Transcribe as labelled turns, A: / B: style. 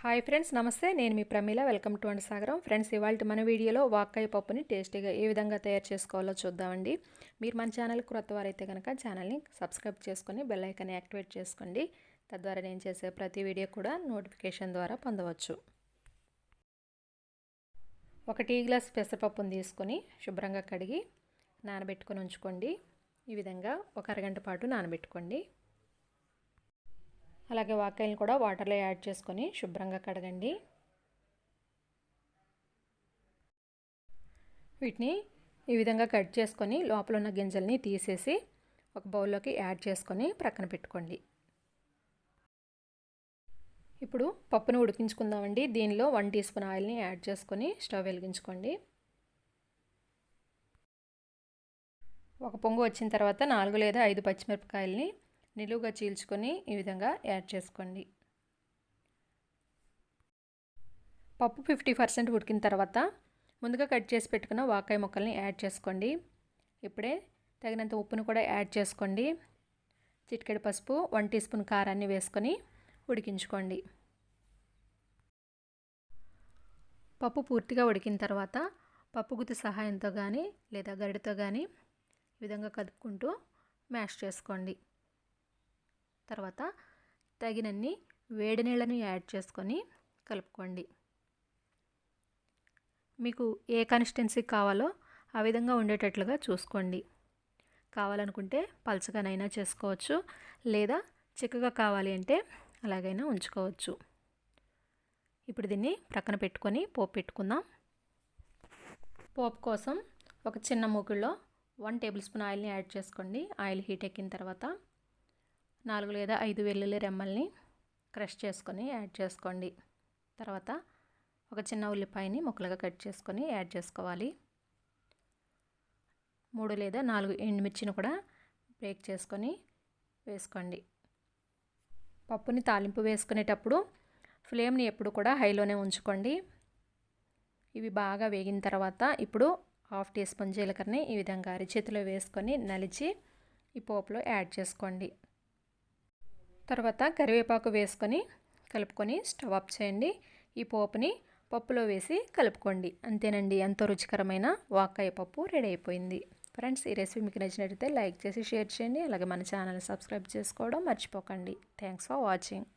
A: Hi friends, నమస్తే. నేను మీ Pramila. Welcome to వంట సాగరం. ఫ్రెండ్స్, ఇవాళ మన వీడియోలో వాక్కాయ పప్పుని టేస్టీగా ఏ విధంగా తయారు చేసుకోవాలో చూద్దామండి. మీరు మన ఛానల్ క్రొత్త వారైతే కనుక ఛానల్ని సబ్స్క్రైబ్ చేసుకొని బెల్ ఐకాన్ని యాక్టివేట్ చేసుకోండి. తద్వారా నేను చేసే ప్రతి వీడియో కూడా నోటిఫికేషన్ ద్వారా పొందవచ్చు. ఒక టీ గ్లాస్ పెసరపప్పును తీసుకొని శుభ్రంగా కడిగి నానబెట్టుకొని ఉంచుకోండి. ఈ విధంగా ఒక అరగంట పాటు నానబెట్టుకోండి. అలాగే వాక్కాయలను కూడా వాటర్లో యాడ్ చేసుకొని శుభ్రంగా కడగండి. వీటిని ఈ విధంగా కట్ చేసుకొని లోపల ఉన్న గింజల్ని తీసేసి ఒక బౌల్లోకి యాడ్ చేసుకొని ప్రక్కన పెట్టుకోండి. ఇప్పుడు పప్పును ఉడికించుకుందామండి. దీనిలో 1 టీ స్పూన్ ఆయిల్ని యాడ్ చేసుకొని స్టవ్ వెలిగించుకోండి. ఒక పొంగు వచ్చిన తర్వాత 4 లేదా 5 పచ్చిమిరపకాయలని నిలువుగా చీల్చుకొని ఈ విధంగా యాడ్ చేసుకోండి. పప్పు 50% ఉడికిన తర్వాత ముందుగా కట్ చేసి పెట్టుకున్న వాక్కాయ ముక్కల్ని యాడ్ చేసుకోండి. ఇప్పుడే తగినంత ఉప్పును కూడా యాడ్ చేసుకోండి. చిటికెడు పసుపు, 1 టీ స్పూన్ కారాన్ని వేసుకొని ఉడికించుకోండి. పప్పు పూర్తిగా ఉడికిన తర్వాత పప్పు గుత్తి సహాయంతో కానీ లేదా గరిటెతో కానీ ఈ విధంగా కదుపుకుంటూ మ్యాష్ చేసుకోండి. తర్వాత తగినన్ని వేడి నీళ్ళని యాడ్ చేసుకొని కలుపుకోండి. మీకు ఏ కన్సిస్టెన్సీ కావాలో ఆ విధంగా ఉండేటట్లుగా చూసుకోండి. కావాలనుకుంటే పలచగానైనా చేసుకోవచ్చు, లేదా చిక్కగా కావాలి అంటే అలాగైనా ఉంచుకోవచ్చు. ఇప్పుడు దీన్ని ప్రక్కన పెట్టుకొని పోపు పెట్టుకుందాం. పోపు కోసం ఒక చిన్న మూకుడులో 1 టేబుల్ స్పూన్ ఆయిల్ని యాడ్ చేసుకోండి. ఆయిల్ హీట్ ఎక్కిన తర్వాత 4 లేదా 5 వెల్లుల్లి రెమ్మల్ని క్రష్ చేసుకొని యాడ్ చేసుకోండి. తర్వాత ఒక చిన్న ఉల్లిపాయని ముక్కలుగా కట్ చేసుకొని యాడ్ చేసుకోవాలి. 3 లేదా 4 ఎండుమిర్చిని కూడా బ్రేక్ చేసుకొని వేసుకోండి. పప్పుని తాలింపు వేసుకునేటప్పుడు ఫ్లేమ్ని ఎప్పుడు కూడా హైలోనే ఉంచుకోండి. ఇవి బాగా వేగిన తర్వాత ఇప్పుడు 1/2 టీ స్పూన్ జీలకర్రని ఈ విధంగా అరిచేతిలో వేసుకొని నలిచి ఈ పోపులో యాడ్ చేసుకోండి. తర్వాత కరివేపాకు వేసుకొని కలుపుకొని స్టవ్ ఆఫ్ చేయండి. ఈ పోపుని పప్పులో వేసి కలుపుకోండి. అంతేనండి, ఎంతో రుచికరమైన వాక్కాయ పప్పు రెడీ అయిపోయింది. ఫ్రెండ్స్, ఈ రెసిపీ మీకు నచ్చినట్లయితే లైక్ చేసి షేర్ చేయండి. అలాగే మన ఛానల్ని సబ్స్క్రైబ్ చేసుకోవడం మర్చిపోకండి. Thanks for watching.